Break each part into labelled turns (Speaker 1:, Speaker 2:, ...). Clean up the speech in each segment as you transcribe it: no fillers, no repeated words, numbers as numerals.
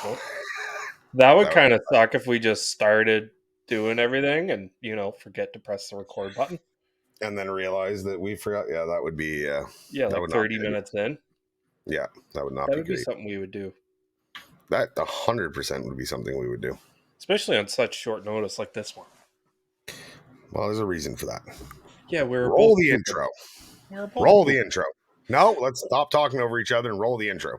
Speaker 1: Oh. That would kind of suck if we just started doing everything and, forget to press the record button.
Speaker 2: And then realize that we forgot. Yeah, that would be...
Speaker 1: like 30 minutes in.
Speaker 2: Yeah, that would not
Speaker 1: That
Speaker 2: be
Speaker 1: would be
Speaker 2: great.
Speaker 1: something we would do.
Speaker 2: That 100% would be something we would do.
Speaker 1: Especially on such short notice like this one.
Speaker 2: Well, there's a reason for that.
Speaker 1: Yeah,
Speaker 2: roll the intro. Roll the intro. No, let's stop talking over each other and roll the intro.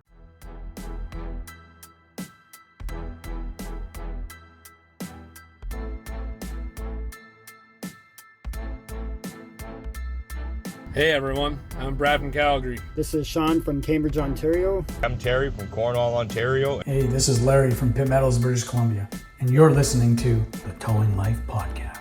Speaker 3: Hey everyone, I'm Brad from Calgary.
Speaker 4: This is Sean from Cambridge, Ontario.
Speaker 5: I'm Terry from Cornwall, Ontario.
Speaker 6: Hey, this is Larry from Pitt Meadows, British Columbia, and you're listening to the Towing Life Podcast.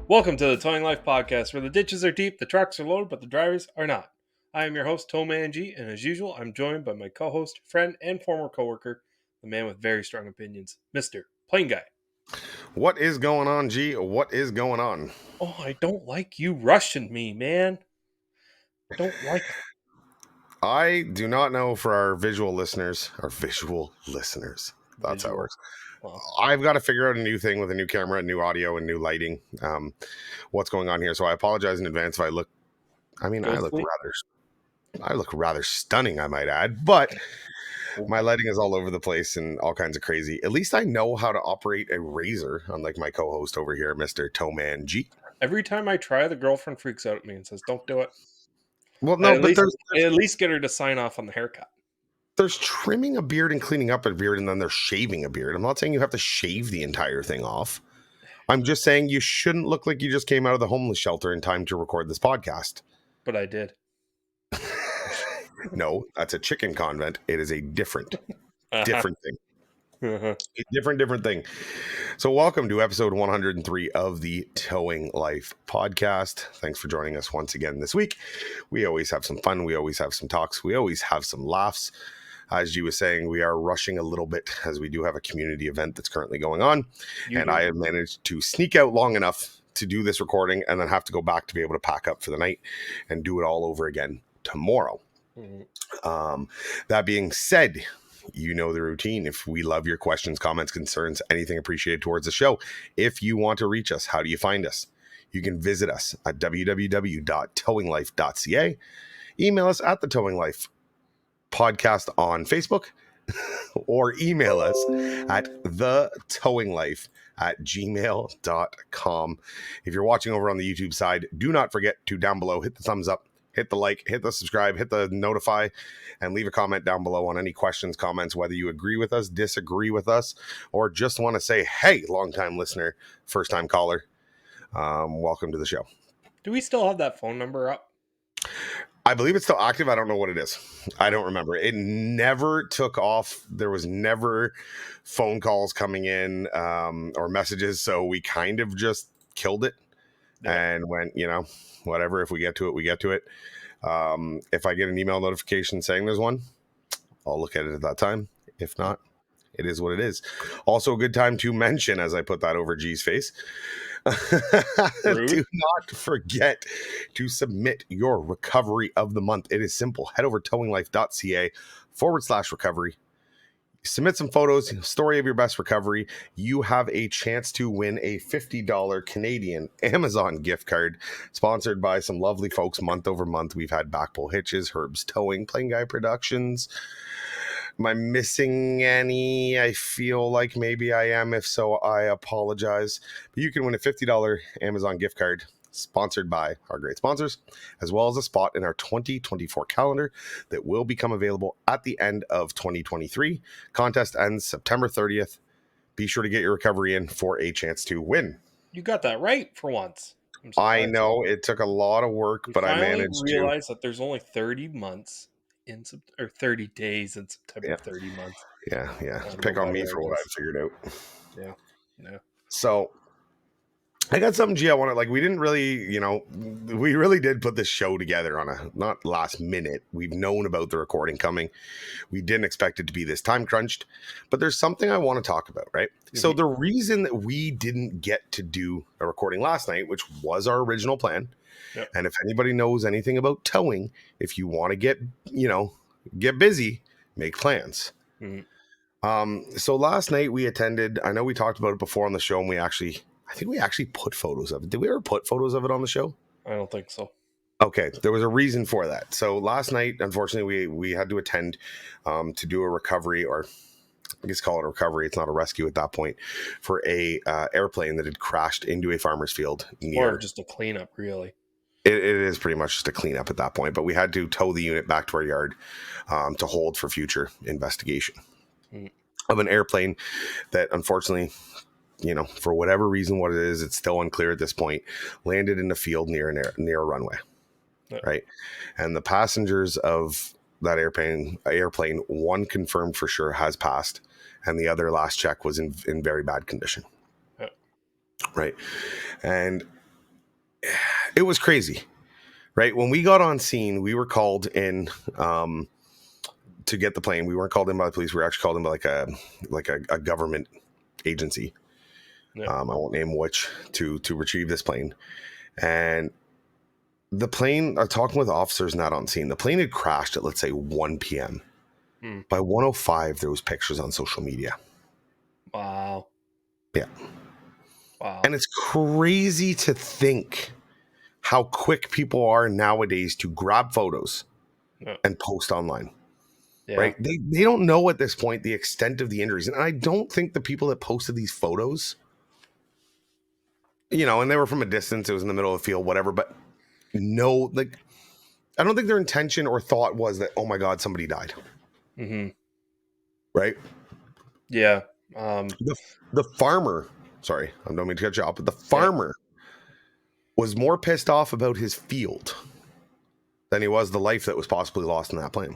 Speaker 1: Welcome to the Towing Life Podcast, where the ditches are deep, the trucks are loaded, but the drivers are not. I am your host, TowManG, and as usual, I'm joined by my co-host, friend, and former coworker, the man with very strong opinions, Mr. PlainGuy.
Speaker 2: What is going on, G? What is going on?
Speaker 1: Oh, I don't like you rushing me, man. I don't like it.
Speaker 2: I do not know for our visual listeners. That's how it works. Well, I've got to figure out a new thing with a new camera, new audio, and new lighting. What's going on here? So I apologize in advance if I look... I look rather stunning, I might add, but... My lighting is all over the place and all kinds of crazy. At least I know how to operate a razor, unlike my co-host over here, Mr. TowManG.
Speaker 1: Every time I try, the girlfriend freaks out at me and says, "Don't do it."
Speaker 2: Well, no, but
Speaker 1: I at least get her to sign off on the haircut.
Speaker 2: There's trimming a beard and cleaning up a beard, and then there's shaving a beard. I'm not saying you have to shave the entire thing off. I'm just saying you shouldn't look like you just came out of the homeless shelter in time to record this podcast.
Speaker 1: But I did.
Speaker 2: No, that's a chicken convent. It is a different thing. A different thing. So welcome to episode 103 of the Towing Life Podcast. Thanks for joining us once again this week. We always have some fun. We always have some talks. We always have some laughs. As you were saying, we are rushing a little bit as we do have a community event that's currently going on. I have managed to sneak out long enough to do this recording and then have to go back to be able to pack up for the night and do it all over again tomorrow. That being said, you know the routine. If we love your questions, comments, concerns, anything appreciated towards the show, if you want to reach us, how do you find us? You can visit us at www.towinglife.ca, email us at the Towing Life Podcast on Facebook, or email us at thetowinglife@gmail.com. If you're watching over on the YouTube side, do not forget to down below hit the thumbs up, hit the like, hit the subscribe, hit the notify, and leave a comment down below on any questions, comments, whether you agree with us, disagree with us, or just want to say, hey, long-time listener, first-time caller, welcome to the show.
Speaker 1: Do we still have that phone number up?
Speaker 2: I believe it's still active. I don't know what it is. I don't remember. It never took off. There was never phone calls coming in or messages, so we kind of just killed it and went, whatever. If we get to it, we get to it. If I get an email notification saying there's one, I'll look at it at that time. If not, it is what it is. Also a good time to mention, as I put that over G's face, do not forget to submit your recovery of the month. It is simple. Head over to towinglife.ca/recovery. Submit some photos, story of your best recovery. You have a chance to win a $50 Canadian Amazon gift card sponsored by some lovely folks month over month. We've had BakPul, Hitches, Herb's Towing, PlainGuy Productions. Am I missing any? I feel like maybe I am. If so, I apologize. But you can win a $50 Amazon gift card sponsored by our great sponsors, as well as a spot in our 2024 calendar that will become available at the end of 2023. Contest ends September 30th. Be sure to get your recovery in for a chance to win.
Speaker 1: You got that right for once.
Speaker 2: I know it took a lot of work, but I managed to
Speaker 1: realize that there's only 30 months in 30 days in September. 30 months.
Speaker 2: Yeah. Pick on me for what I figured out.
Speaker 1: Yeah.
Speaker 2: So I got something, G. I want to like. We didn't really, we really did put this show together on a not last minute. We've known about the recording coming. We didn't expect it to be this time crunched, but there's something I want to talk about, right? So the reason that we didn't get to do a recording last night, which was our original plan,
Speaker 1: Yep.
Speaker 2: and if anybody knows anything about towing, if you want to get busy, make plans. So last night we attended. I know we talked about it before on the show, and I think we actually put photos of it. Did we ever put photos of it on the show?
Speaker 1: I don't think so.
Speaker 2: Okay, there was a reason for that. So last night, unfortunately, we had to attend to do a recovery, or I guess call it a recovery. It's not a rescue at that point, for a airplane that had crashed into a farmer's field near.
Speaker 1: Or just a cleanup, really.
Speaker 2: It is pretty much just a cleanup at that point, but we had to tow the unit back to our yard to hold for future investigation of an airplane that, unfortunately, for whatever reason, what it is, it's still unclear at this point, landed in a field near a runway.
Speaker 1: Yeah.
Speaker 2: Right. And the passengers of that airplane, one confirmed for sure has passed, and the other last check was in very bad condition.
Speaker 1: Yeah.
Speaker 2: Right. And it was crazy. Right. When we got on scene, we were called in to get the plane. We weren't called in by the police. We were actually called in by like a government agency.
Speaker 1: Yeah.
Speaker 2: I won't name which, to retrieve this plane. And the plane, talking with officers not on scene, the plane had crashed at, let's say, 1 p.m. By 1:05, there was pictures on social media.
Speaker 1: Wow.
Speaker 2: Yeah.
Speaker 1: Wow.
Speaker 2: And it's crazy to think how quick people are nowadays to grab photos and post online.
Speaker 1: Yeah.
Speaker 2: Right? They don't know at this point the extent of the injuries. And I don't think the people that posted these photos, and they were from a distance, it was in the middle of the field, whatever, but no, like, I don't think their intention or thought was that, oh my God, somebody died. Right?
Speaker 1: Yeah.
Speaker 2: The farmer, sorry, I don't mean to cut you off, but the farmer was more pissed off about his field than he was the life that was possibly lost in that plane.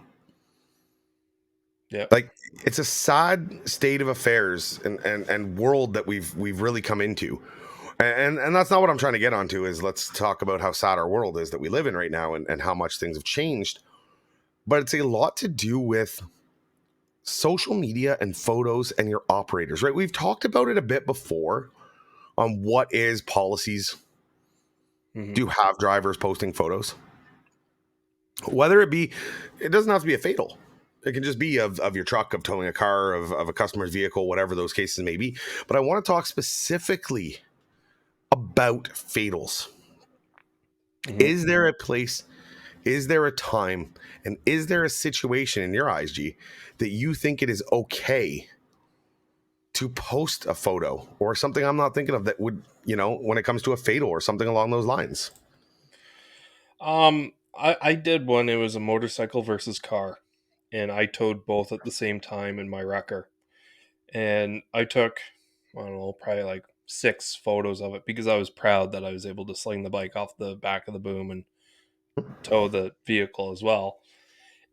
Speaker 1: Yeah.
Speaker 2: Like, it's a sad state of affairs and world that we've really come into. And that's not what I'm trying to get onto. Is let's talk about how sad our world is that we live in right now, and how much things have changed. But it's a lot to do with social media and photos and your operators, right? We've talked about it a bit before on what is policies. Do you have drivers posting photos? Whether it doesn't have to be a fatal. It can just be of your truck, of towing a car, of a customer's vehicle, whatever those cases may be. But I want to talk specifically about fatals. Is there a place, is there a time, and is there a situation in your eyes, G, that you think it is okay to post a photo or something I'm not thinking of that would, when it comes to a fatal or something along those lines?
Speaker 1: I did one. It was a motorcycle versus car, and I towed both at the same time in my wrecker. And I took, I don't know, probably like 6 photos of it because I was proud that I was able to sling the bike off the back of the boom and tow the vehicle as well.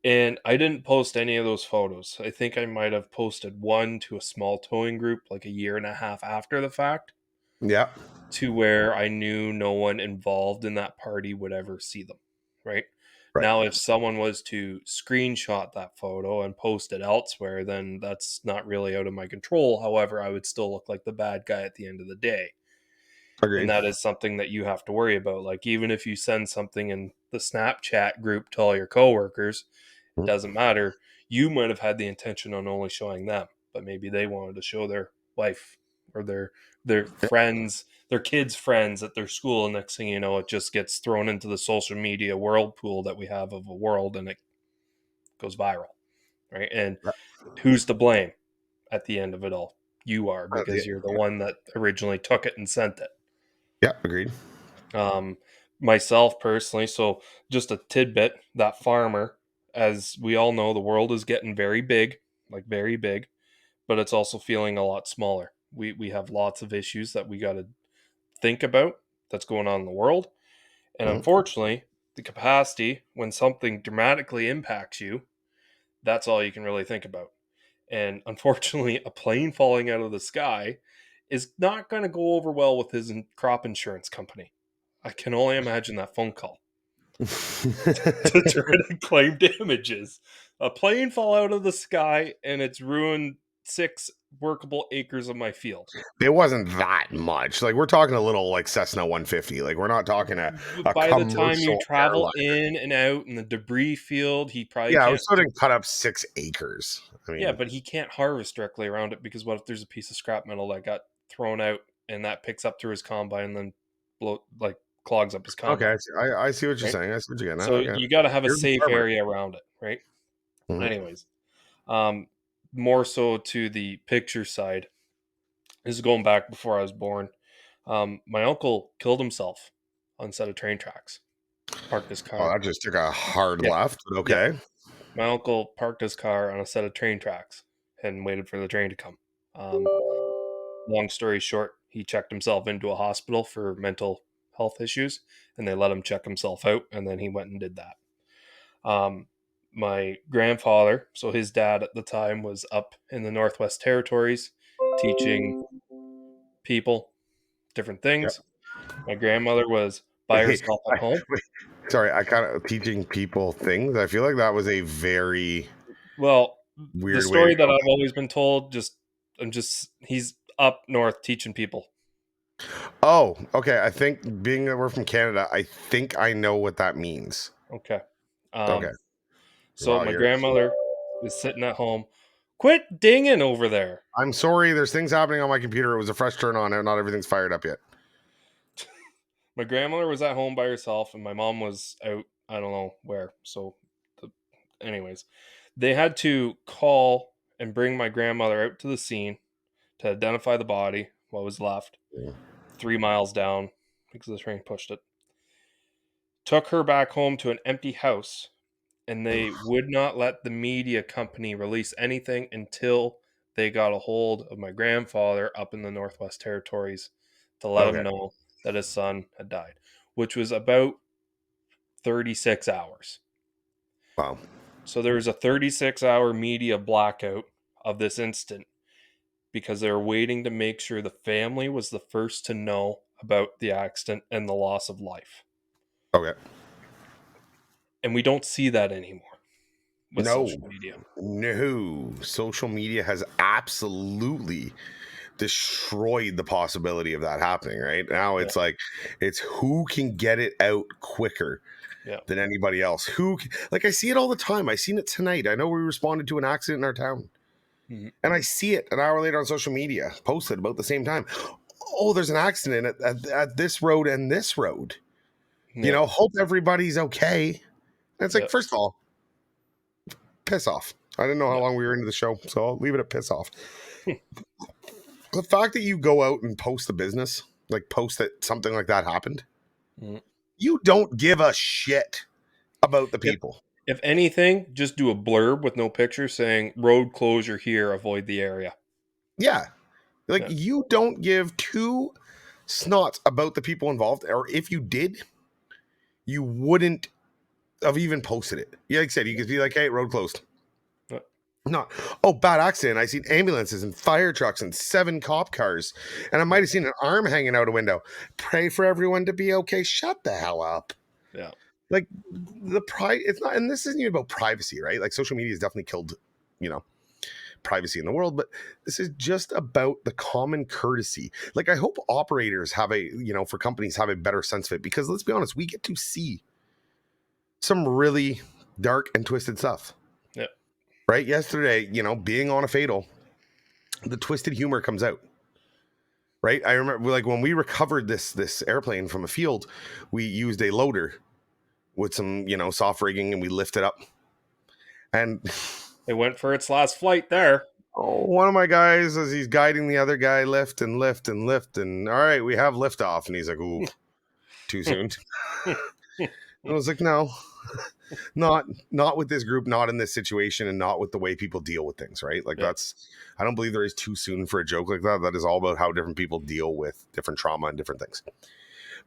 Speaker 1: And I didn't post any of those photos. I think I might have posted one to a small towing group like a year and a half after the fact,
Speaker 2: Yeah.
Speaker 1: to where I knew no one involved in that party would ever see them. Right? Now, if someone was to screenshot that photo and post it elsewhere, then that's not really out of my control. However, I would still look like the bad guy at the end of the day.
Speaker 2: Agreed.
Speaker 1: And that is something that you have to worry about. Like, even if you send something in the Snapchat group to all your coworkers, it doesn't matter. You might have had the intention on only showing them, but maybe they wanted to show their wife or their friends, their kids' friends at their school. And next thing you know, it just gets thrown into the social media whirlpool that we have of a world, and it goes viral, right? And who's to blame at the end of it all? You are, because you're the one that originally took it and sent it.
Speaker 2: Yeah, agreed.
Speaker 1: Myself personally, so just a tidbit, that farmer, as we all know, the world is getting very big, like very big, but it's also feeling a lot smaller. We have lots of issues that we got to think about that's going on in the world. And unfortunately, the capacity, when something dramatically impacts you, that's all you can really think about. And unfortunately, a plane falling out of the sky is not going to go over well with his crop insurance company. I can only imagine that phone call to try to claim damages. A plane fell out of the sky and it's ruined 6 workable acres of my field.
Speaker 2: It wasn't that much. Like we're talking a little like Cessna 150. Like we're not talking a
Speaker 1: By the time you
Speaker 2: commercial
Speaker 1: travel
Speaker 2: airliner.
Speaker 1: in and out in the debris field, he probably
Speaker 2: Yeah, I
Speaker 1: can't.
Speaker 2: was still didn't cut up 6 acres. I mean,
Speaker 1: Yeah, but he can't harvest directly around it because what if there's a piece of scrap metal that got thrown out and that picks up through his combine and then clogs up his combine?
Speaker 2: okay, I see what you're
Speaker 1: Right?
Speaker 2: saying. I see what you're getting at.
Speaker 1: So
Speaker 2: Okay.
Speaker 1: you got to have a
Speaker 2: You're the
Speaker 1: safe
Speaker 2: farmer.
Speaker 1: area around it, right?
Speaker 2: Mhm.
Speaker 1: Anyways, more so to the picture side. This is going back before I was born. My uncle killed himself on a set of train tracks. Parked his
Speaker 2: Oh,
Speaker 1: car.
Speaker 2: that just took a hard
Speaker 1: Yeah,
Speaker 2: left, but
Speaker 1: yeah.
Speaker 2: okay.
Speaker 1: My uncle parked his car on a set of train tracks and waited for the train to come. Long story short, he checked himself into a hospital for mental health issues, and they let him check himself out, and then he went and did that. My grandfather, so his dad at the time, was up in the Northwest Territories teaching people different
Speaker 2: Yep.
Speaker 1: things. My grandmother was by herself at home.
Speaker 2: Wait, sorry, I kind of teaching people things. I feel like that was a very
Speaker 1: Well, the
Speaker 2: weird way to
Speaker 1: story that
Speaker 2: go.
Speaker 1: I've always been told, he's up north teaching people.
Speaker 2: Oh, okay. I think being that we're from Canada, I think I know what that means.
Speaker 1: Okay.
Speaker 2: Okay.
Speaker 1: So
Speaker 2: Wow,
Speaker 1: my
Speaker 2: you're.
Speaker 1: grandmother is sitting at home. Quit dinging over there.
Speaker 2: I'm sorry. There's things happening on my computer. It was a fresh turn on. And not everything's fired up yet.
Speaker 1: My grandmother was at home by herself, and my mom was out. I don't know where. So, anyways, they had to call and bring my grandmother out to the scene to identify the body, what was left, 3 miles down because the train pushed it. Took her back home to an empty house, and they would not let the media company release anything until they got a hold of my grandfather up in the Northwest Territories to let him
Speaker 2: Okay.
Speaker 1: know that his son had died, which was about 36 hours.
Speaker 2: Wow.
Speaker 1: So there was a 36-hour media blackout of this instant because they were waiting to make sure the family was the first to know about the accident and the loss of life.
Speaker 2: Okay.
Speaker 1: And we don't see that anymore with
Speaker 2: No.
Speaker 1: social media.
Speaker 2: No. Social media has absolutely destroyed the possibility of that happening. Right now, it's like it's who can get it out quicker.
Speaker 1: Yeah.
Speaker 2: Than anybody else. Like I see it all the time. I seen it tonight. I know we responded to an accident in our town.
Speaker 1: Mhm.
Speaker 2: And I see it an hour later on social media, posted about the same time. Oh, there's an accident at this road and this road.
Speaker 1: Yeah.
Speaker 2: You know, hope everybody's okay. And it's like,
Speaker 1: Yeah.
Speaker 2: first of all, piss off. I didn't know how long we were into the show, so I'll leave it at piss off. The fact that you go out and post the business, like post that something like that happened, you don't give a shit about the people.
Speaker 1: If anything, just do a blurb with no picture saying road closure here, avoid the area.
Speaker 2: Yeah. Like you don't give two snots about the people involved, or if you did, you wouldn't have even posted it. Yeah, like I said, you could be like, hey, road closed. Not, oh, bad accident. I seen ambulances and fire trucks and 7 cop cars. And I might have seen an arm hanging out a window. Pray for everyone to be okay. Shut the hell up.
Speaker 1: Yeah.
Speaker 2: Like the pride, it's not, and this isn't even about privacy, right? Like social media has definitely killed, you know, privacy in the world, but this is just about the common courtesy. Like I hope operators have a, you know, for companies have a better sense of it, because let's be honest, we get to see some really dark and twisted stuff.
Speaker 1: Yeah.
Speaker 2: Right? Yesterday, you know, being on a fatal, the twisted humor comes out. Right? I remember like when we recovered this airplane from a field, we used a loader with some, you know, soft rigging, and we lifted up. And
Speaker 1: it went for its last flight there.
Speaker 2: Oh, one of my guys, as he's guiding the other guy, lift and lift and lift, and all right, we have liftoff, and he's like, "Ooh, too soon." I was like, "No, not with this group, not in this situation, and not with the way people deal with things." Right? Like that's, I don't believe there is too soon for a joke like that. That is all about how different people deal with different trauma and different things.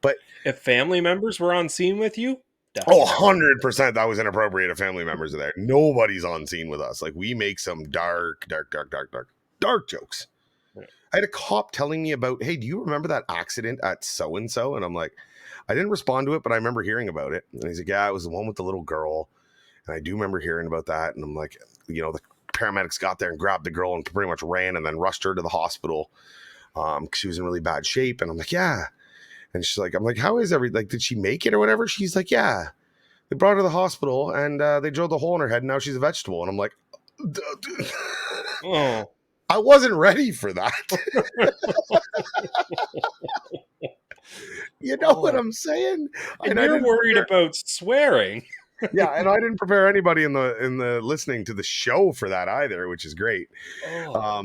Speaker 2: But
Speaker 1: if family members were on scene with you,
Speaker 2: definitely. 100% that was inappropriate if family members are there. Nobody's on scene with us. Like we make some dark jokes.
Speaker 1: Yeah.
Speaker 2: I had a cop telling me about, hey, do you remember that accident at so and so? And I'm like, I didn't respond to it, but I remember hearing about it. And he's like, yeah, it was the one with the little girl. And I do remember hearing about that. And I'm like, the paramedics got there and grabbed the girl and pretty much ran and then rushed her to the hospital because she was in really bad shape. And I'm like, yeah. And she's like, I'm like, how is did she make it or whatever? She's like, yeah. They brought her to the hospital and they drilled a hole in her head. And now she's a vegetable. And I'm like,
Speaker 1: Oh.
Speaker 2: I wasn't ready for that. You know what I'm saying?
Speaker 1: And
Speaker 2: I
Speaker 1: you're
Speaker 2: didn't
Speaker 1: worried
Speaker 2: prepare,
Speaker 1: about swearing.
Speaker 2: yeah, and I didn't prepare anybody in the listening to the show for that either, which is great.
Speaker 1: Oh.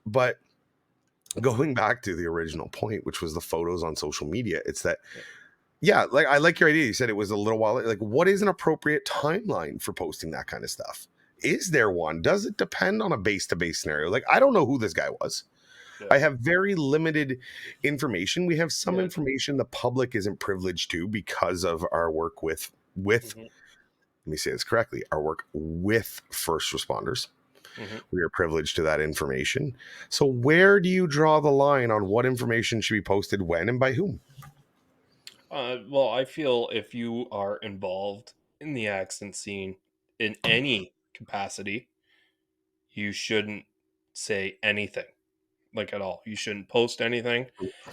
Speaker 2: But going back to the original point, which was the photos on social media, it's that, yeah, like I like your idea. You said it was a little while. Like, what is an appropriate timeline for posting that kind of stuff? Is there one? Does it depend on a base-to-base scenario? Like, I don't know who this guy was.
Speaker 1: Yeah.
Speaker 2: I have very limited information. We have some
Speaker 1: Yeah.
Speaker 2: information the public isn't privileged to because of our work with
Speaker 1: Mhm.
Speaker 2: let me say this correctly, our work with first responders.
Speaker 1: Mhm.
Speaker 2: We are privileged to that information. So where do you draw the line on what information should be posted when and by whom?
Speaker 1: Well, I feel if you are involved in the accident scene in any capacity, you shouldn't say anything, like at all. You shouldn't post anything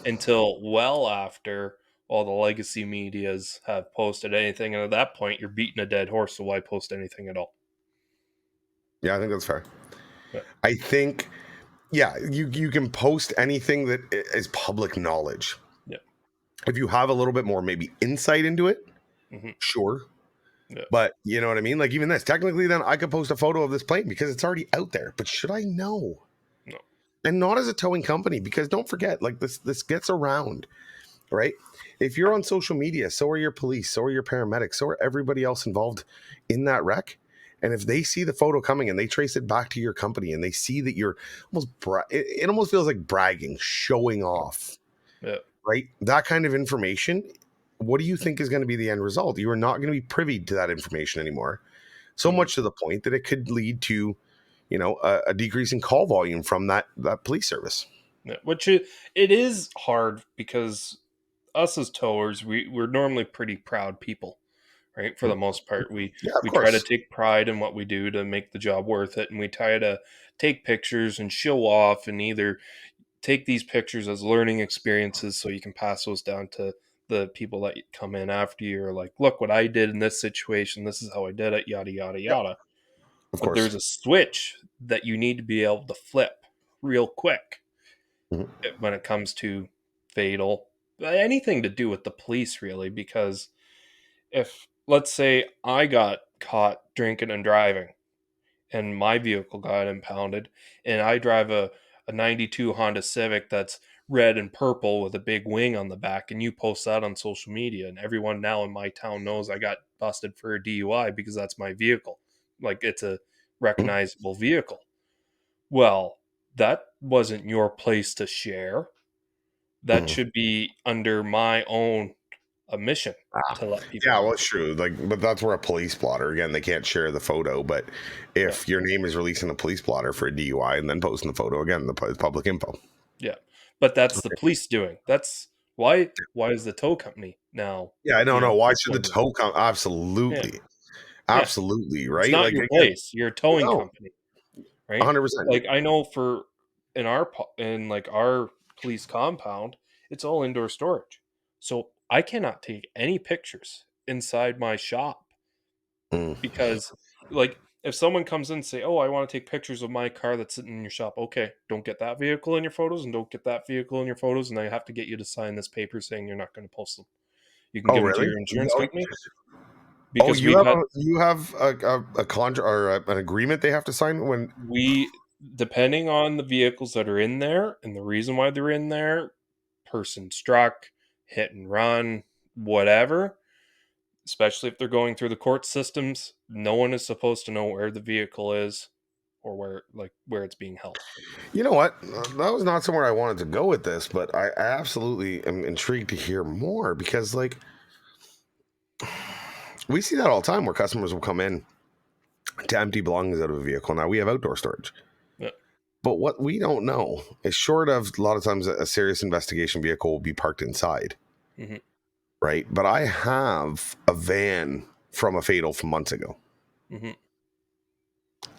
Speaker 1: until well after all the legacy medias have posted anything. And at that point, you're beating a dead horse. So why post anything at all?
Speaker 2: Yeah, I think that's fair.
Speaker 1: Yeah.
Speaker 2: I think, yeah, you can post anything that is public knowledge.
Speaker 1: Yeah.
Speaker 2: If you have a little bit more maybe insight into it, sure.
Speaker 1: Yeah.
Speaker 2: But you know what I mean? Like even this, technically then I could post a photo of this plane because it's already out there. But should I know?
Speaker 1: No.
Speaker 2: And not as a towing company, because don't forget, like this gets around, right? If you're on social media, so are your police, so are your paramedics, so are everybody else involved in that wreck. And if they see the photo coming and they trace it back to your company and they see that you're almost, it almost feels like bragging, showing off,
Speaker 1: Yeah.
Speaker 2: right? That kind of information, what do you think is going to be the end result? You are not going to be privy to that information anymore. So much to the point that it could lead to, a decrease in call volume from that police service.
Speaker 1: Yeah. Which it is hard because us as towers, we're normally pretty proud people, right? For the most part,
Speaker 2: Yeah, of
Speaker 1: we try to
Speaker 2: course.
Speaker 1: take pride in what we do to make the job worth it, and we try to take pictures and show off, and either take these pictures as learning experiences so you can pass those down to the people that come in after you, or like, look what I did in this situation. This is how I did it. Yada yada
Speaker 2: Yep,
Speaker 1: yada.
Speaker 2: of
Speaker 1: But
Speaker 2: course.
Speaker 1: there's a switch that you need to be able to flip real quick
Speaker 2: Mhm.
Speaker 1: when it comes to fatal, anything to do with the police, really, because if, let's say, I got caught drinking and driving and my vehicle got impounded and I drive a 92 Honda Civic that's red and purple with a big wing on the back, and you post that on social media and everyone now in my town knows I got busted for a DUI because that's my vehicle. Like, it's a
Speaker 2: Mhm.
Speaker 1: recognizable vehicle. Well, that wasn't your place to share. That
Speaker 2: Mhm.
Speaker 1: should be under my own mission
Speaker 2: Ah,
Speaker 1: to let people
Speaker 2: yeah, well,
Speaker 1: know.
Speaker 2: it's true. Like, but that's where a police blotter, again, they can't share the photo. But
Speaker 1: Yeah.
Speaker 2: if your name is released in a police blotter for a DUI and then posting the photo, again, it's public info.
Speaker 1: Yeah. But that's the police doing. That's why is the tow company now,
Speaker 2: Yeah, I don't know. Why should the
Speaker 1: doing that?
Speaker 2: tow come?
Speaker 1: Yeah.
Speaker 2: Absolutely.
Speaker 1: Yeah.
Speaker 2: Absolutely.
Speaker 1: It's
Speaker 2: Right.
Speaker 1: not
Speaker 2: Like,
Speaker 1: your
Speaker 2: again,
Speaker 1: place. You're a towing
Speaker 2: no,
Speaker 1: company, right?
Speaker 2: 100%.
Speaker 1: Like, I know for in like our police compound, it's all indoor storage. So I cannot take any pictures inside my shop
Speaker 2: Mm.
Speaker 1: because, like, if someone comes in and say, "Oh, I want to take pictures of my car that's sitting in your shop," okay, don't get that vehicle in your photos, and don't get that vehicle in your photos, and I have to get you to sign this paper saying you're not going to post them. You can
Speaker 2: Oh,
Speaker 1: give them to
Speaker 2: really?
Speaker 1: your insurance
Speaker 2: Oh,
Speaker 1: company
Speaker 2: oh,
Speaker 1: because we got
Speaker 2: you have a contract or an agreement they have to sign when.
Speaker 1: we depending on the vehicles that are in there and the reason why they're in there, person struck, hit and run, whatever. Especially if they're going through the court systems, no one is supposed to know where the vehicle is or where it's being held.
Speaker 2: You know what? That was not somewhere I wanted to go with this, but I absolutely am intrigued to hear more because, like, we see that all the time where customers will come in to empty belongings out of a vehicle. Now we have outdoor storage.
Speaker 1: Yeah.
Speaker 2: But what we don't know is, short of a lot of times a serious investigation vehicle will be parked inside,
Speaker 1: Mhm.
Speaker 2: right? But I have a van from a fatal from months ago.
Speaker 1: Mhm.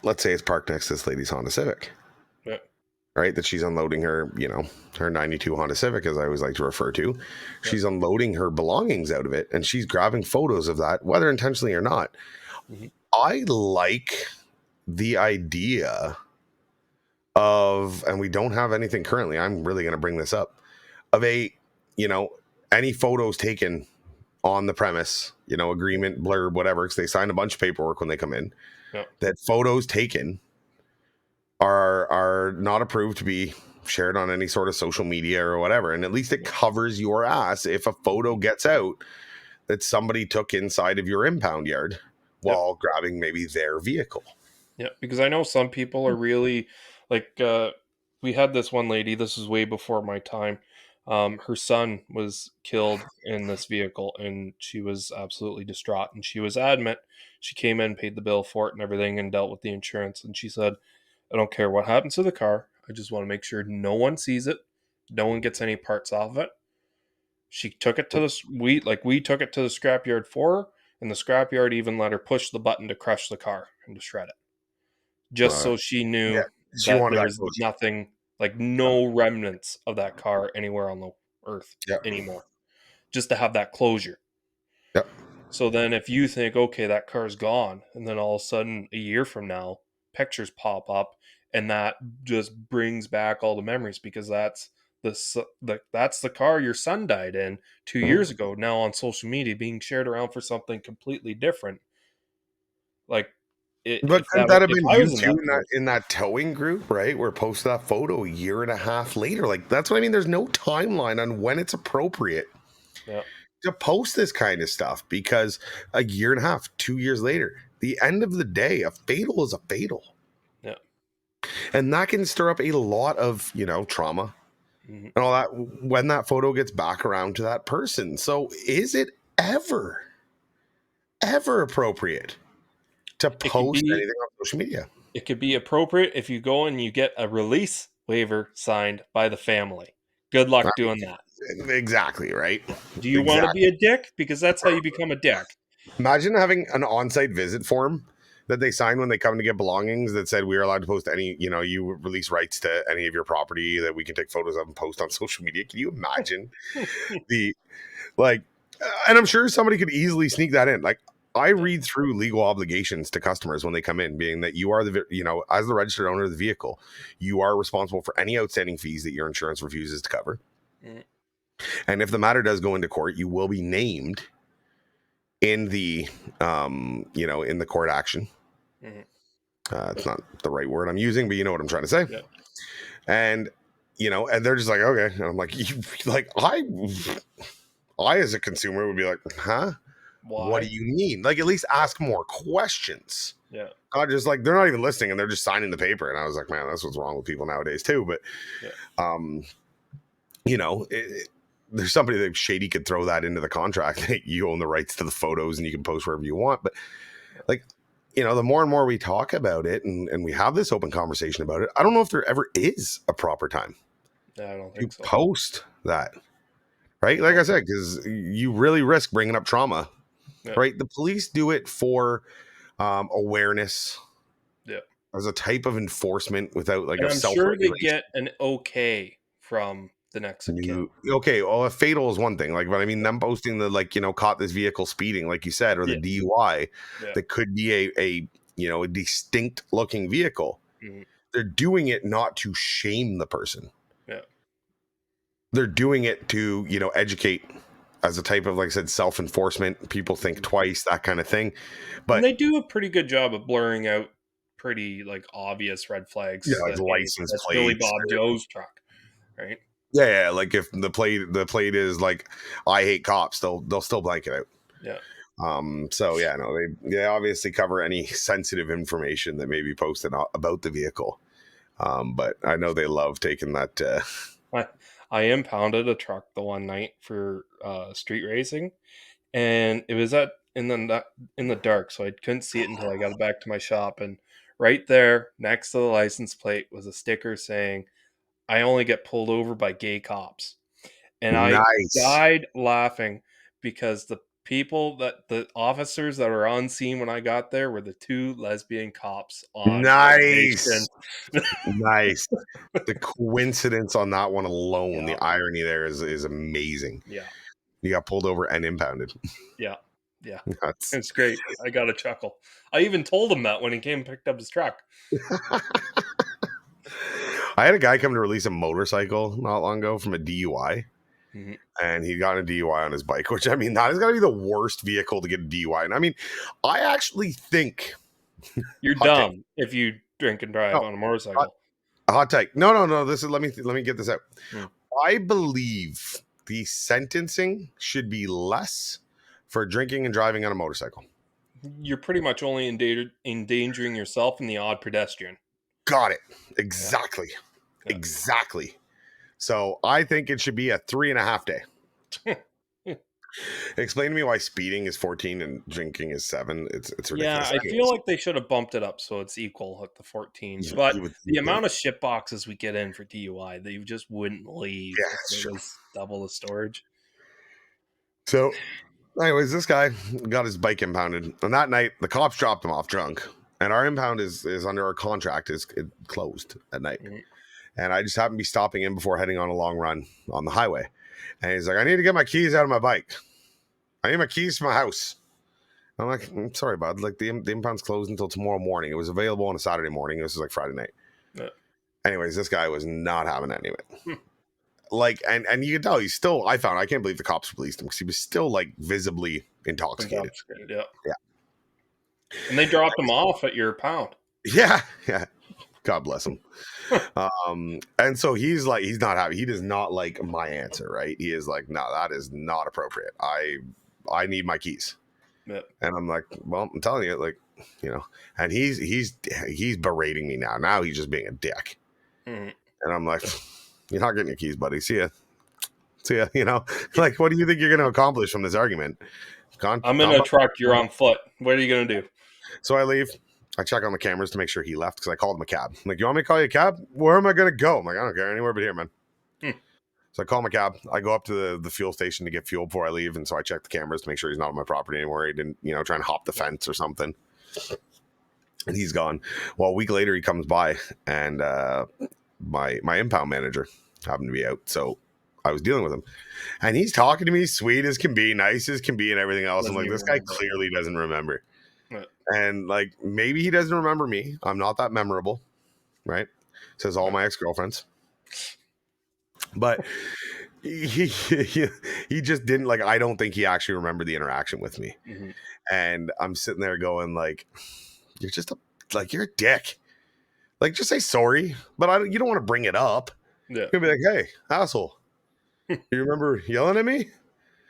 Speaker 2: Let's say it's parked next to this lady's Honda Civic,
Speaker 1: Yeah.
Speaker 2: right? That she's unloading her, her 92 Honda Civic, as I always like to refer to. She's unloading her belongings out of it, and she's grabbing photos of that, whether intentionally or not.
Speaker 1: Mhm.
Speaker 2: I like the idea of, and we don't have anything currently, I'm really going to bring this up, of any photos taken on the premise, agreement, blurb, whatever, because they sign a bunch of paperwork when they come in,
Speaker 1: Yeah.
Speaker 2: that photos taken are not approved to be shared on any sort of social media or whatever. And at least it covers your ass if a photo gets out that somebody took inside of your impound yard while grabbing maybe their vehicle.
Speaker 1: Yeah, because I know some people are really like we had this one lady, this is way before my time. Her son was killed in this vehicle and she was absolutely distraught and she was adamant. She came in, paid the bill for it and everything and dealt with the insurance and she said, "I don't care what happens to the car. I just want to make sure no one sees it. No one gets any parts off of it." She took it to we took it to the scrapyard for her and the scrapyard even let her push the button to crush the car and to shred it just
Speaker 2: Uh,
Speaker 1: so she
Speaker 2: yeah,
Speaker 1: knew
Speaker 2: she
Speaker 1: that
Speaker 2: wanted
Speaker 1: there
Speaker 2: that
Speaker 1: was
Speaker 2: close.
Speaker 1: nothing, like no remnants of that car anywhere on the earth
Speaker 2: Yeah.
Speaker 1: anymore, just to have that closure.
Speaker 2: Yep.
Speaker 1: So then if you think, okay, that car's gone, and then all of a sudden a year from now, pictures pop up, and that just brings back all the memories because that's the car your son died in 2 years
Speaker 2: Mhm.
Speaker 1: ago. Now on social media, being shared around for something completely different. Like
Speaker 2: But couldn't that have
Speaker 1: if
Speaker 2: been
Speaker 1: I
Speaker 2: you
Speaker 1: was in
Speaker 2: too
Speaker 1: that
Speaker 2: in that
Speaker 1: position,
Speaker 2: in that towing group, right? Where post that photo a year and a half later. Like, that's what I mean. There's no timeline on when it's appropriate
Speaker 1: yeah,
Speaker 2: to post this kind of stuff, because a year and a half, 2 years later, the end of the day, a fatal is a fatal.
Speaker 1: yeah.
Speaker 2: And that can stir up a lot of, trauma
Speaker 1: Mhm.
Speaker 2: and all that when that photo gets back around to that person. So is it ever appropriate to
Speaker 1: It could
Speaker 2: post
Speaker 1: be
Speaker 2: anything on social media?
Speaker 1: it could be appropriate if you go and you get a release waiver signed by the family. Good luck doing that.
Speaker 2: Exactly, right?
Speaker 1: Do you want to
Speaker 2: Exactly.
Speaker 1: be a dick? Because that's how you become a dick.
Speaker 2: Imagine having an on-site visit form that they sign when they come to get belongings that said, we are allowed to post any, you release rights to any of your property that we can take photos of and post on social media. Can you imagine the, like, and I'm sure somebody could easily sneak that in. Like, I read through legal obligations to customers when they come in, being that you are as the registered owner of the vehicle, you are responsible for any outstanding fees that your insurance refuses to cover.
Speaker 1: Mhm.
Speaker 2: And if the matter does go into court, you will be named in the, in the court action.
Speaker 1: Mhm.
Speaker 2: It's not the right word I'm using, but you know what I'm trying to say.
Speaker 1: Yeah.
Speaker 2: And, and they're just like, okay. And I'm like, I as a consumer would be like, huh? What do
Speaker 1: Why?
Speaker 2: you mean? Like, at least ask more questions.
Speaker 1: Yeah.
Speaker 2: Not just like, they're not even listening and they're just signing the paper. And I was like, man, that's what's wrong with people nowadays too. But,
Speaker 1: Yeah.
Speaker 2: um, there's somebody that shady could throw that into the contract that you own the rights to the photos and you can post wherever you want. But like, the more and more we talk about it and we have this open conversation about it, I don't know if there ever is a proper time
Speaker 1: Yeah, I don't
Speaker 2: to
Speaker 1: think so.
Speaker 2: post that. Right? Like I said, because you really risk bringing up trauma.
Speaker 1: Yeah.
Speaker 2: Right? The police do it for awareness,
Speaker 1: Yeah.
Speaker 2: as a type of enforcement without like
Speaker 1: And
Speaker 2: a
Speaker 1: I'm sure they
Speaker 2: self-regulation.
Speaker 1: get an okay from the next of kin.
Speaker 2: Okay, well, a fatal is one thing. Like, but I mean, them posting the, like, caught this vehicle speeding, like you said, or the
Speaker 1: Yeah.
Speaker 2: DUI,
Speaker 1: Yeah.
Speaker 2: that could be a distinct looking vehicle.
Speaker 1: Mhm.
Speaker 2: They're doing it not to shame the person.
Speaker 1: Yeah.
Speaker 2: They're doing it to, educate, as a type of, like I said, self enforcement. People think
Speaker 1: Mhm.
Speaker 2: twice, that kind of thing.
Speaker 1: And
Speaker 2: But
Speaker 1: they do a pretty good job of blurring out pretty like obvious red
Speaker 2: yeah,
Speaker 1: flags
Speaker 2: like
Speaker 1: that hey,
Speaker 2: license
Speaker 1: that's Billy
Speaker 2: plates.
Speaker 1: Bob Joe's truck, right?
Speaker 2: Yeah, like if the plate is like, I hate cops, they'll still blank it out.
Speaker 1: Yeah.
Speaker 2: So yeah, no, they obviously cover any sensitive information that may be posted about the vehicle. But I know they love taking that.
Speaker 1: I I impounded a truck the one night for street racing, and it was in the dark, so I couldn't see it until I got back to my shop. And Right there, next to the license plate, was a sticker saying, "I only get pulled over by gay cops." And I
Speaker 2: Nice.
Speaker 1: died laughing because the officers that were on scene when I got there were the two lesbian cops on
Speaker 2: Nice.
Speaker 1: probation.
Speaker 2: Nice. The coincidence on that one alone,
Speaker 1: Yeah,
Speaker 2: the irony there is amazing.
Speaker 1: yeah,
Speaker 2: You got pulled over and impounded.
Speaker 1: yeah, yeah.
Speaker 2: That's
Speaker 1: It's great. I got a chuckle. I even told him that when he came and picked up his truck.
Speaker 2: I had a guy come to release a motorcycle not long ago from a DUI,
Speaker 1: Mhm.
Speaker 2: and he got a DUI on his bike, which I mean, that is got to be the worst vehicle to get a DUI. And I mean, I actually think
Speaker 1: You're
Speaker 2: hot take.
Speaker 1: dumb if you drink and drive
Speaker 2: No,
Speaker 1: on a
Speaker 2: hot,
Speaker 1: motorcycle.
Speaker 2: hot take. No. This is let me get this out.
Speaker 1: Hmm.
Speaker 2: I believe the sentencing should be less for drinking and driving on a motorcycle.
Speaker 1: You're pretty much only endangering yourself and the odd pedestrian.
Speaker 2: Got it.
Speaker 1: Yeah.
Speaker 2: Exactly.
Speaker 1: Yeah.
Speaker 2: Exactly. So I think it should be a 3.5 day. Explain to me why speeding is 14 and drinking is 7. It's
Speaker 1: Yeah,
Speaker 2: ridiculous.
Speaker 1: I feel
Speaker 2: Anyways,
Speaker 1: like they should have bumped it up so it's equal at the 14.
Speaker 2: you,
Speaker 1: But
Speaker 2: you would
Speaker 1: the
Speaker 2: think
Speaker 1: amount of shit boxes we get in for DUI, they just wouldn't leave
Speaker 2: yeah,
Speaker 1: if
Speaker 2: it's
Speaker 1: it
Speaker 2: true.
Speaker 1: was double the storage.
Speaker 2: So, anyways, this guy got his bike impounded, and that night the cops dropped him off drunk. And our impound is under our contract is closed at night.
Speaker 1: Mhm.
Speaker 2: And I just happened to be stopping in before heading on a long run on the highway. And he's like, I need to get my keys out of my bike. I need my keys to my house. I'm like, I'm sorry, bud. Like the impound's closed until tomorrow morning. It was available on a Saturday morning. This is like Friday night.
Speaker 1: Yeah.
Speaker 2: Anyways, this guy was not having any of it.
Speaker 1: Hmm.
Speaker 2: Like, and you can tell he's still. I can't believe the cops released him because he was still like visibly intoxicated.
Speaker 1: Yeah.
Speaker 2: Yeah.
Speaker 1: And they dropped them off at your pound.
Speaker 2: Yeah. God bless him. And so he's like, he's not happy. He does not like my answer, right? He is like, no, that is not appropriate. I need my keys.
Speaker 1: Yeah.
Speaker 2: And I'm like, well, I'm telling you, like, and he's berating me now. Now he's just being a dick.
Speaker 1: Mhm.
Speaker 2: And I'm like, you're not getting your keys, buddy. See ya. Like, what do you think you're going to accomplish from this argument?
Speaker 1: I'm in a truck. You're on foot. What are you going to do?
Speaker 2: So I leave. I check on the cameras to make sure he left because I called him a cab. I'm like, you want me to call you a cab? Where am I going to go? I'm like, I don't care anywhere but here, man. So I call my cab. I go up to the fuel station to get fuel before I leave. And so I check the cameras to make sure he's not on my property anymore. He didn't, try and hop the fence or something. And he's gone. Well, a week later, he comes by and my impound manager happened to be out. So I was dealing with him. And he's talking to me sweet as can be, nice as can be, and everything else. I'm like, this guy clearly doesn't remember.
Speaker 1: Right.
Speaker 2: And like, maybe he doesn't remember me. I'm not that memorable, right? Says all my ex-girlfriends. But he just didn't, like, I don't think he actually remembered the interaction with me.
Speaker 1: Mm-hmm.
Speaker 2: And I'm sitting there going like, you're a dick. Like, just say sorry, but you don't want to bring it up.
Speaker 1: Yeah.
Speaker 2: You'll be like, hey, asshole, you remember yelling at me?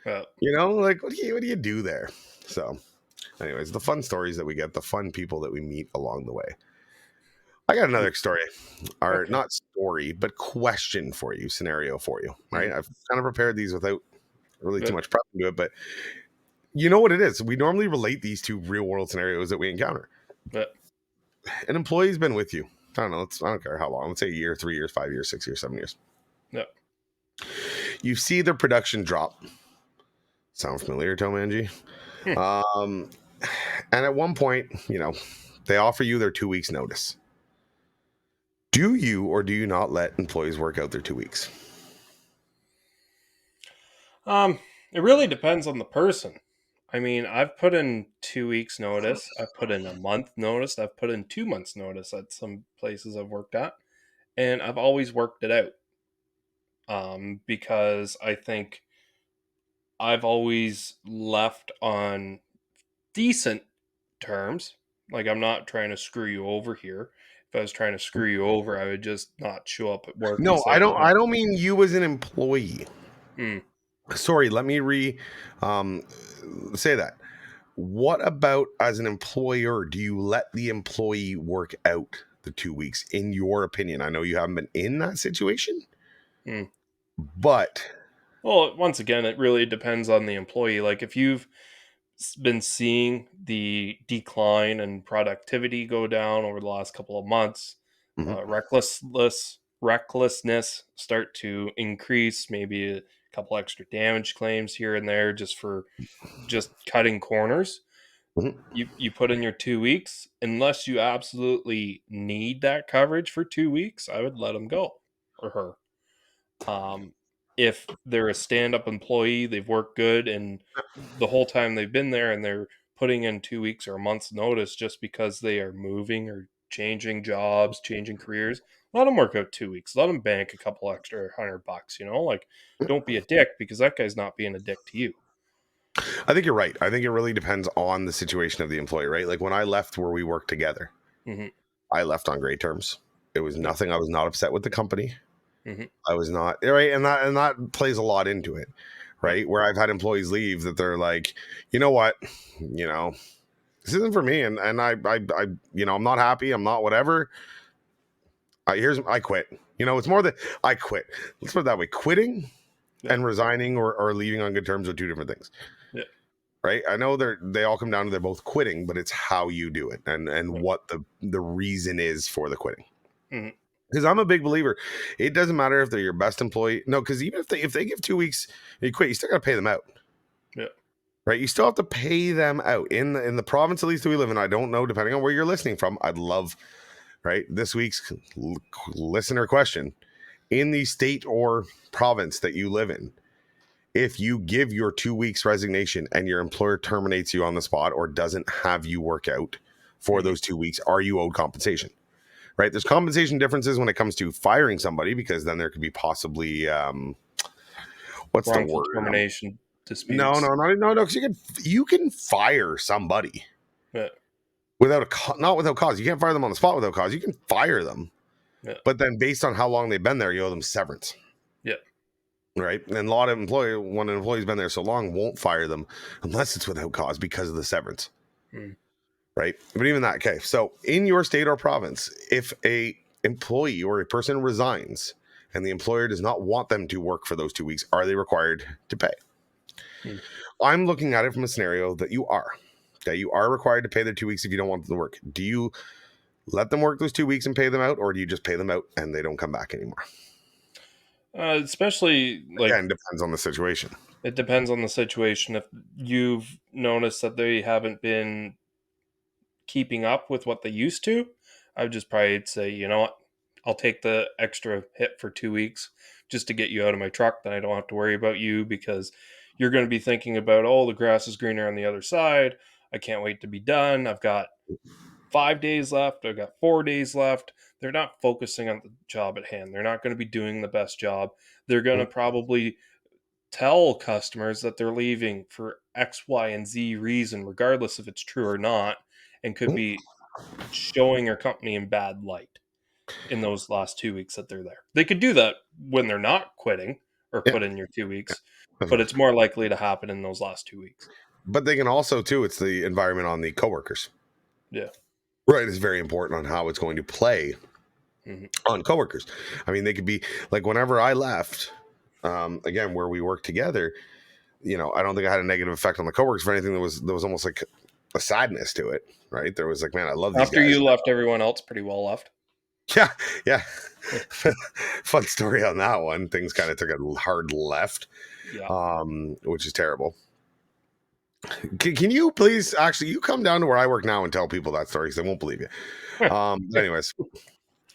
Speaker 2: Like, what do you do there? So anyways, the fun stories that we get, the fun people that we meet along the way. I got another story, or
Speaker 1: Okay.
Speaker 2: not story, but question for you, scenario for you, right? I've kind of prepared these without really too much prep into it, but you know what it is. We normally relate these to real world scenarios that we encounter. An employee's been with you. I don't know. I don't care how long. Let's say a year, 3 years, 5 years, 6 years, 7 years.
Speaker 1: Yeah.
Speaker 2: You see their production drop. Sound familiar, TowManG? And at one point, they offer you their 2 weeks notice. Do you or do you not let employees work out their 2 weeks?
Speaker 1: It really depends on the person. I mean, I've put in 2 weeks notice. I've put in a month notice. I've put in 2 months notice at some places I've worked at, and I've always worked it out. Because I think I've always left on decent terms. Like, I'm not trying to screw you over here. If I was trying to screw you over, I would just not show up at work.
Speaker 2: No, I don't mean you as an employee. Sorry, let me say that. What about as an employer? Do you let the employee work out the 2 weeks, in your opinion? I know you haven't been in that situation, but
Speaker 1: well, once again, it really depends on the employee. Like, if you've been seeing the decline in productivity go down over the last couple of months.
Speaker 2: Mhm.
Speaker 1: Recklessness start to increase. Maybe a couple extra damage claims here and there, just for just cutting corners.
Speaker 2: Mhm.
Speaker 1: You put in your 2 weeks, unless you absolutely need that coverage for 2 weeks. I would let them go, or her. If they're a stand-up employee, they've worked good, and the whole time they've been there, and they're putting in 2 weeks or a month's notice just because they are moving or changing jobs, changing careers, let them work out 2 weeks. Let them bank a couple extra $100. Like, don't be a dick, because that guy's not being a dick to you.
Speaker 2: I think you're right. I think it really depends on the situation of the employee, right? Like when I left where we worked together,
Speaker 1: Mm-hmm.
Speaker 2: I left on great terms. It was
Speaker 1: Yeah.
Speaker 2: nothing. I was not upset with the company.
Speaker 1: Mm-hmm.
Speaker 2: I was not right, and that plays a lot into it,
Speaker 1: Yeah.
Speaker 2: right? Where I've had employees leave that they're like, you know what, this isn't for me, and I I'm not happy. I'm not whatever. I quit. It's more that I quit. Let's put it that way. Quitting
Speaker 1: Yeah.
Speaker 2: and resigning or leaving on good terms are two different things.
Speaker 1: Yeah.
Speaker 2: Right. I know they all come down to they're both quitting, but it's how you do it and
Speaker 1: Yeah.
Speaker 2: what the reason is for the quitting.
Speaker 1: Mm-hmm.
Speaker 2: Because I'm a big believer, it doesn't matter if they're your best employee. No, because even if they give 2 weeks and you quit, you still got to pay them out.
Speaker 1: Yeah.
Speaker 2: Right. You still have to pay them out in the province, at least that we live in. I don't know, depending on where you're listening from. I'd love, right, this week's listener question: in the state or province that you live in, if you give your 2 weeks resignation and your employer terminates you on the spot or doesn't have you work out for
Speaker 1: Mm-hmm.
Speaker 2: those 2 weeks, are you owed compensation? Right? There's compensation differences when it comes to firing somebody, because then there could be possibly what's the
Speaker 1: Wrongful
Speaker 2: word?
Speaker 1: termination
Speaker 2: No,
Speaker 1: disputes.
Speaker 2: no, no, no, no. Because you can fire somebody
Speaker 1: Yeah.
Speaker 2: without not without cause. You can't fire them on the spot without cause. You can fire them,
Speaker 1: Yeah.
Speaker 2: but then based on how long they've been there, you owe them severance.
Speaker 1: Yeah.
Speaker 2: Right. And a lot of when an employee's been there so long, won't fire them unless it's without cause because of the severance.
Speaker 1: Mm.
Speaker 2: Right. But even that, okay. So in your state or province, if a employee or a person resigns and the employer does not want them to work for those 2 weeks, are they required to pay?
Speaker 1: Mm.
Speaker 2: I'm looking at it from a scenario that you are. Okay. You are required to pay their 2 weeks if you don't want them to work. Do you let them work those 2 weeks and pay them out, or do you just pay them out and they don't come back anymore?
Speaker 1: Especially, like,
Speaker 2: Again, depends on the situation.
Speaker 1: it depends on the situation. If you've noticed that they haven't been keeping up with what they used to, I would just probably say, you know what, I'll take the extra hit for 2 weeks just to get you out of my truck. Then I don't have to worry about you, because you're going to be thinking about, oh, the grass is greener on the other side. I can't wait to be done. I've got 5 days left. I've got 4 days left. They're not focusing on the job at hand. They're not going to be doing the best job. They're going to probably tell customers that they're leaving for X, Y, and Z reason, regardless if it's true or not, and could be showing your company in bad light in those last 2 weeks that they're there. They could do that when they're not quitting or
Speaker 2: Yeah.
Speaker 1: put in your 2 weeks, but it's more likely to happen in those last 2 weeks.
Speaker 2: But they can also, too, it's the environment on the coworkers.
Speaker 1: Yeah.
Speaker 2: Right. It's very important on how it's going to play
Speaker 1: Mhm.
Speaker 2: on coworkers. I mean, they could be like, whenever I left, again, where we worked together, I don't think I had a negative effect on the coworkers. For anything, there was almost like a sadness to it. Right. There was like, man, I love these
Speaker 1: After
Speaker 2: guys.
Speaker 1: you left, everyone else pretty well left.
Speaker 2: Yeah. Yeah. Fun story on that one. Things kind of took a hard left,
Speaker 1: Yeah.
Speaker 2: which is terrible. Can you please actually you come down to where I work now and tell people that story, because they won't believe you. But anyways,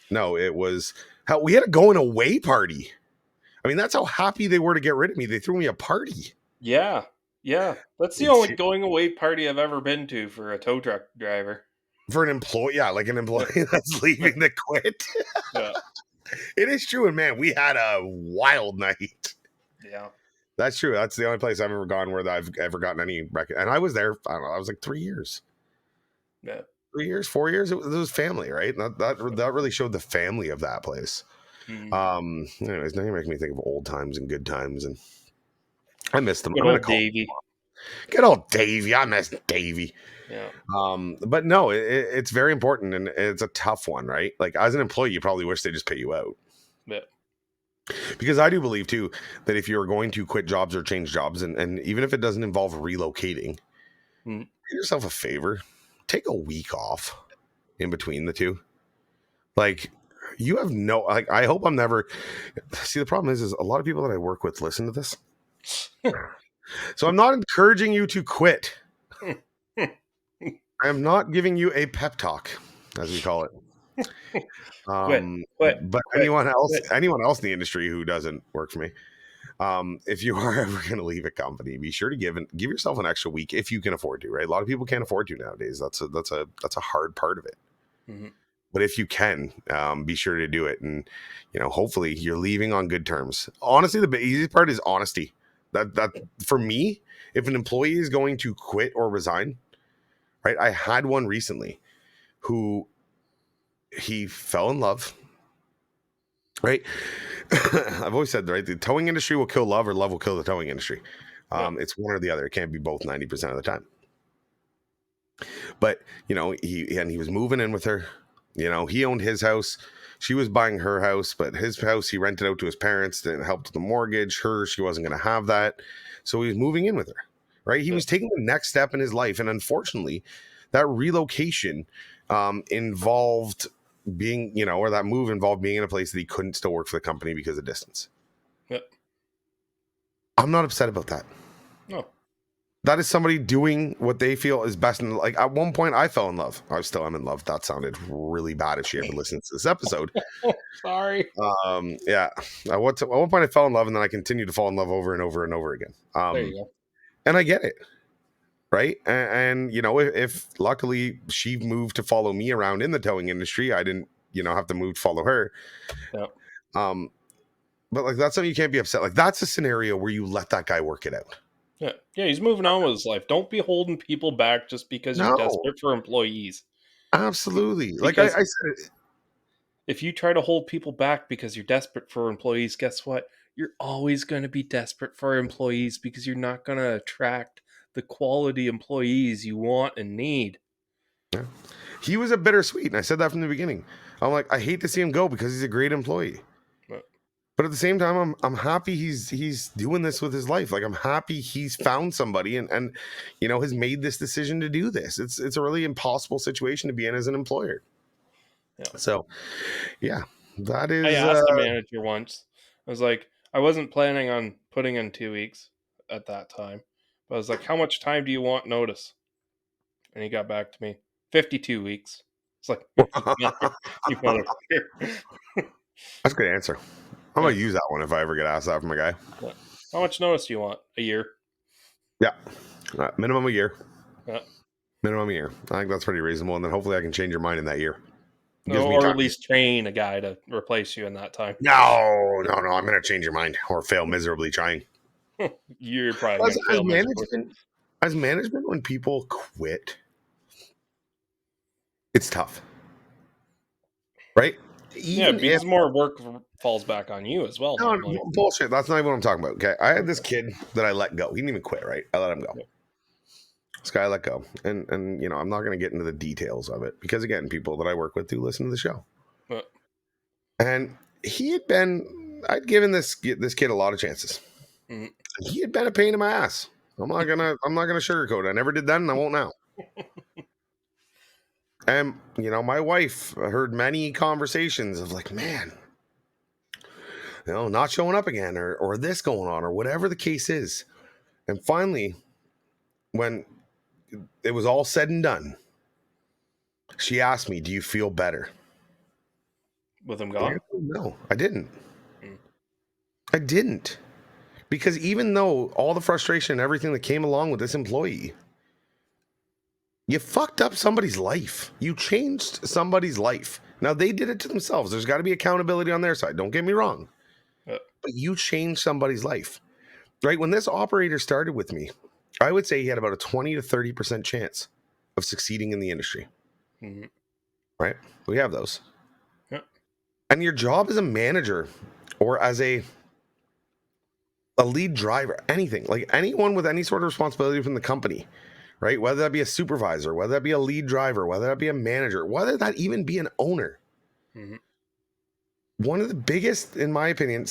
Speaker 2: no, it was how we had a going away party. I mean, that's how happy they were to get rid of me. They threw me a party.
Speaker 1: Yeah. Yeah. That's the
Speaker 2: It's
Speaker 1: only going away party I've ever been to for a tow truck driver.
Speaker 2: for an employee. Yeah, like an employee that's leaving to quit.
Speaker 1: Yeah.
Speaker 2: It is true. And man, we had a wild night.
Speaker 1: Yeah.
Speaker 2: That's true. That's the only place I've ever gone where I've ever gotten any and I was there, I don't know, I was like 3 years.
Speaker 1: Yeah.
Speaker 2: 3 years, 4 years. It was family, right? That really showed the family of that place.
Speaker 1: Mm.
Speaker 2: Anyways, now you're making me think of old times and good times, and I miss them.
Speaker 1: Good
Speaker 2: I'm gonna
Speaker 1: old
Speaker 2: call
Speaker 1: Davey.
Speaker 2: good old Davey. I miss Davey.
Speaker 1: Yeah.
Speaker 2: But no, it's very important, and it's a tough one, right? Like, as an employee, you probably wish they just pay you out.
Speaker 1: Yeah.
Speaker 2: Because I do believe too that if you're going to quit jobs or change jobs, and even if it doesn't involve relocating,
Speaker 1: Mm.
Speaker 2: Do yourself a favor. Take a week off in between the two. Like, you have no, like, I hope I'm never, see, the problem is a lot of people that I work with listen to this. So I'm not encouraging you to quit. I am not giving you a pep talk, as we call it.
Speaker 1: Quit.
Speaker 2: But anyone else in the industry who doesn't work for me, if you are ever going to leave a company, be sure to give yourself an extra week if you can afford to. Right, a lot of people can't afford to nowadays. That's a hard part of it.
Speaker 1: Mm-hmm.
Speaker 2: But if you can, be sure to do it, and hopefully you're leaving on good terms. Honestly, the easiest part is honesty. That for me, if an employee is going to quit or resign, right? I had one recently who he fell in love. Right. I've always said, right, the towing industry will kill love or love will kill the towing industry. It's one or the other. It can't be both 90% of the time. But, he was moving in with her. He owned his house. She was buying her house, but his house, he rented out to his parents and helped with the mortgage. She wasn't going to have that. So he was moving in with her, right? He was taking the next step in his life. And unfortunately, that relocation involved being, or that move involved being in a place that he couldn't still work for the company because of distance.
Speaker 1: Yep.
Speaker 2: I'm not upset about that.
Speaker 1: No.
Speaker 2: That is somebody doing what they feel is best. And like, at one point I fell in love. I still am in love. That sounded really bad if she ever listens to this episode.
Speaker 1: Sorry.
Speaker 2: Yeah. At one point I fell in love, and then I continued to fall in love over and over and over again.
Speaker 1: There you go.
Speaker 2: And I get it. Right. And if luckily she moved to follow me around in the towing industry, I didn't, have to move to follow her.
Speaker 1: Yeah.
Speaker 2: But like, that's something you can't be upset. Like, that's a scenario where you let that guy work it out.
Speaker 1: Yeah, he's moving on with his life. Don't be holding people back just because you're desperate for employees.
Speaker 2: Absolutely. Like I said,
Speaker 1: if you try to hold people back because you're desperate for employees, guess what? You're always going to be desperate for employees because you're not going to attract the quality employees you want and need.
Speaker 2: Yeah. He was a bittersweet, and I said that from the beginning. I'm like, I hate to see him go because he's a great employee. But at the same time, I'm happy he's doing this with his life. Like, I'm happy he's found somebody and has made this decision to do this. It's a really impossible situation to be in as an employer.
Speaker 1: Yeah.
Speaker 2: So, yeah, that is.
Speaker 1: I asked the manager once. I was like, I wasn't planning on putting in 2 weeks at that time, but I was like, how much time do you want notice? And he got back to me, 52 weeks. It's like, you motherfucker.
Speaker 2: That's a good answer. I'm going to use that one if I ever get asked that from a guy.
Speaker 1: Yeah. How much notice do you want? A year?
Speaker 2: Yeah. Minimum a year.
Speaker 1: Yeah.
Speaker 2: Minimum a year. I think that's pretty reasonable. And then hopefully I can change your mind in that year.
Speaker 1: Or at least train a guy to replace you in that time.
Speaker 2: No. I'm going to change your mind or fail miserably trying.
Speaker 1: You're probably going to fail
Speaker 2: as management, when people quit, it's tough. Right?
Speaker 1: Even because more work falls back on you as well.
Speaker 2: No, bullshit. That's not even what I'm talking about. Okay, I had this kid that I let go. He didn't even quit. Right, I let him go. This guy I let go, and I'm not going to get into the details of it because, again, people that I work with do listen to the show. And I'd given this kid a lot of chances. Mm-hmm. He had been a pain in my ass. I'm not gonna sugarcoat it. I never did then, and I won't now. And, my wife heard many conversations of like, man, not showing up again or this going on or whatever the case is. And finally, when it was all said and done, she asked me, do you feel better?
Speaker 1: With him gone?
Speaker 2: No, I didn't. I didn't. Because even though all the frustration and everything that came along with this employee, you fucked up somebody's life. You changed somebody's life. Now, they did it to themselves. There's got to be accountability on their side. Don't get me wrong. But you changed somebody's life. Right? When this operator started with me, I would say he had about a 20 to 30% chance of succeeding in the industry. Mm-hmm. Right? We have those. Yep. And your job as a manager or as a lead driver, anything, like anyone with any sort of responsibility from the company, right? Whether that be a supervisor, whether that be a lead driver, whether that be a manager, whether that even be an owner. Mm-hmm. One of the biggest, in my opinion,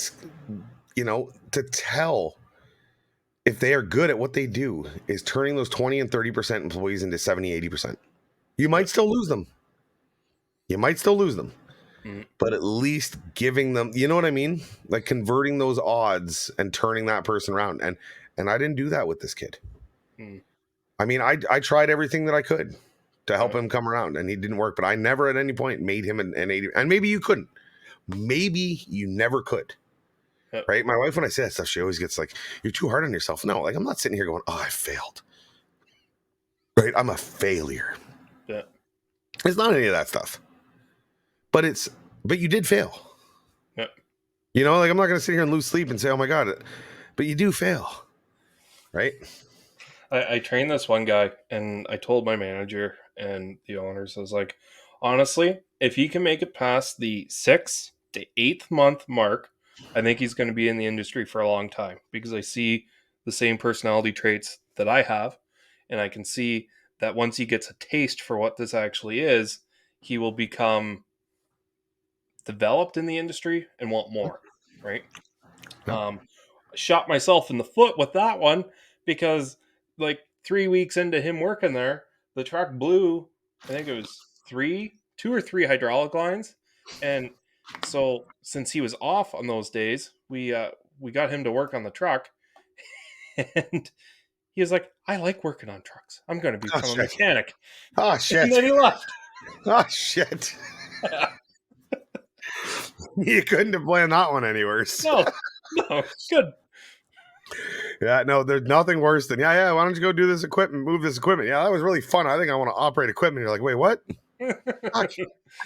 Speaker 2: to tell if they are good at what they do, is turning those 20 and 30% employees into 70, 80%. You might still lose them. But at least giving them, you know what I mean? Like converting those odds and turning that person around. And I didn't do that with this kid. I mean, I tried everything that I could to help him come around, and he didn't work. But I never at any point made him an 80. And maybe you couldn't. Maybe you never could. Right? My wife, when I say that stuff, she always gets like, you're too hard on yourself. No, like I'm not sitting here going, oh, I failed. Right? I'm a failure.
Speaker 1: Yeah.
Speaker 2: It's not any of that stuff. But you did fail.
Speaker 1: Yeah.
Speaker 2: You know, like I'm not going to sit here and lose sleep and say, oh my God, but you do fail. Right?
Speaker 1: I trained this one guy, and I told my manager and the owners, I was like, honestly, if he can make it past the 6th to 8th month mark, I think he's going to be in the industry for a long time, because I see the same personality traits that I have, and I can see that once he gets a taste for what this actually is, he will become developed in the industry and want more, right? I shot myself in the foot with that one, because like 3 weeks into him working there, the truck blew, I think it was 2 or 3 hydraulic lines. And so since he was off on those days, we got him to work on the truck. And he was like, I like working on trucks. I'm going to become a mechanic.
Speaker 2: Oh, shit.
Speaker 1: And then he left.
Speaker 2: Oh, shit. You couldn't have planned that one any worse.
Speaker 1: No, good.
Speaker 2: Yeah, no, there's nothing worse than, why don't you go do this equipment, move this equipment? Yeah, that was really fun. I think I want to operate equipment. You're like, wait, what? I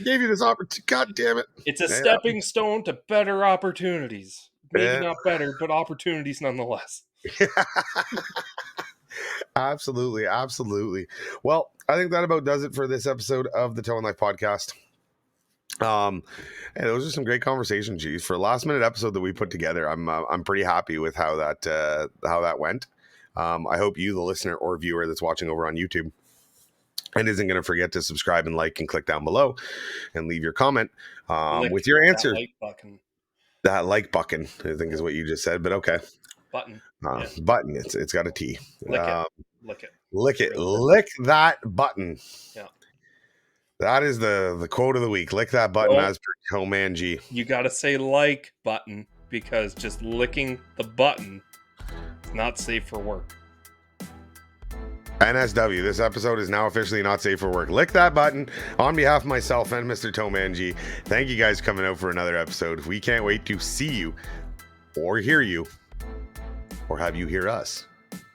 Speaker 2: gave you this opportunity. God damn it.
Speaker 1: It's a stepping stone to better opportunities. Maybe not better, but opportunities nonetheless.
Speaker 2: Absolutely. Well, I think that about does it for this episode of the Towing Life podcast. Hey, those are some great conversations, geez. For a last minute episode that we put together, I'm pretty happy with how that went. I hope you, the listener or viewer that's watching over on YouTube, and isn't going to forget to subscribe and like and click down below and leave your comment with your answer. That like button, I think is what you just said, but okay.
Speaker 1: Button.
Speaker 2: Button. It's got a T.
Speaker 1: Lick it.
Speaker 2: Lick that button.
Speaker 1: Yeah.
Speaker 2: That is the quote of the week. Lick that button, as per TowManG.
Speaker 1: You got to say like button, because just licking the button is not safe for work.
Speaker 2: NSW, this episode is now officially not safe for work. Lick that button on behalf of myself and Mr. TowManG. Thank you guys for coming out for another episode. We can't wait to see you or hear you or have you hear us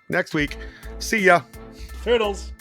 Speaker 2: next week. See ya.
Speaker 1: Turtles.